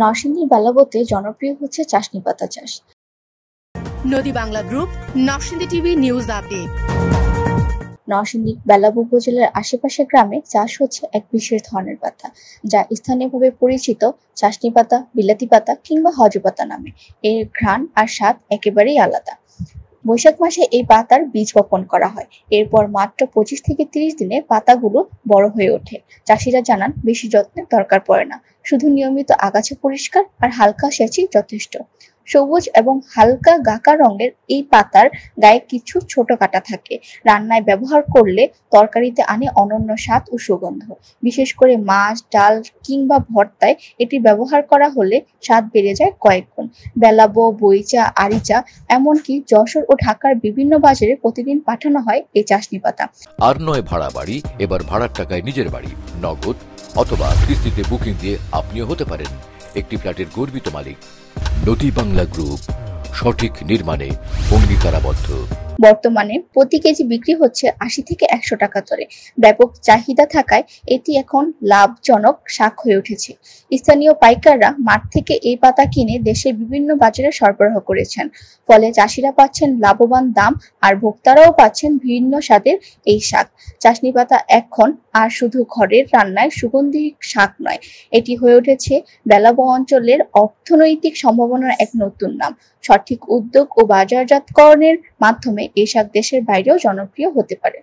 নরসিংদীর বেলাবতে জনপ্রিয় হচ্ছে চাশনি পাতা চাষ। নদী Bangla group, Narsingdi TV news update. Narsingdi Belab উপজেলার আশেপাশের গ্রামে চাষ হচ্ছে এক বিশেষ ধরনের পাতা, যা স্থানীয়ভাবে পরিচিত চাশনি পাতা, বিলাতি পাতা কিংবা হজ পাতা নামে। এর ঘ্রাণ আর স্বাদ একেবারেই আলাদা। বৈশাখ মাসে এই পাতার বীজ বপন করা হয়। এরপর মাত্র 25 থেকে 30 দিনে পাতাগুলো বড় হয়ে ওঠে। চাষিরা জানান, বেশি যত্নের দরকার পড়ে না, শুধু নিয়মিত আগাছা পরিষ্কার আর হালকা সেচই যথেষ্ট। সবুজ এবং হালকা গাকা রঙের এই পাতার গায়ে কিছু ছোট কাঁটা থাকে। রান্নায় ব্যবহার করলে তরকারিতে আনে অনন্য স্বাদ ও সুগন্ধ। বিশেষ করে মাছ, ডাল কিংবা ভর্তায় এটি ব্যবহার করা হলে স্বাদ বেড়ে যায় কয়েক গুণ। বেলাবো, বইচা, আরিচা এমনকি যশোর ও ঢাকার বিভিন্ন বাজারে প্রতিদিন পাঠানো হয় এই চাশনি পাতা। আর নয় ভাড়া বাড়ি, এবার ভাড়ার টাকায় নিজের বাড়ি। নগদ অথবা কিস্তিতে বুকিং দিয়ে আপনিও হতে পারেন একটি ফ্ল্যাটের গর্বিত মালিক। নদী বাংলা গ্রুপ, সঠিক নির্মাণে অঙ্গীকারাবদ্ধ। বর্তমানে প্রতি কেজি বিক্রি হচ্ছে 80 থেকে 100 টাকা দরে। ব্যাপক চাহিদা থাকায় এটি এখন লাভজনক শাক হয়ে উঠেছে। স্থানীয় পাইকাররা মাঠ থেকে এই পাতা কিনে দেশের বিভিন্ন বাজারে সরবরাহ করেছেন। ফলে চাষিরা পাচ্ছেন লাভবান দাম আর ভোক্তারাও পাচ্ছেন ভিন্ন স্বাদের এই শাক। চাশনি পাতা এখন আর শুধু ঘরের রান্নায় সুগন্ধি শাক নয়, এটি হয়ে উঠেছে বেলাবো অঞ্চলের অর্থনৈতিক সম্ভাবনার এক নতুন নাম। সঠিক উদ্যোগ ও বাজারজাতকরণের মাধ্যমে এই শাক দেশের বাইরেও জনপ্রিয় হতে পারে।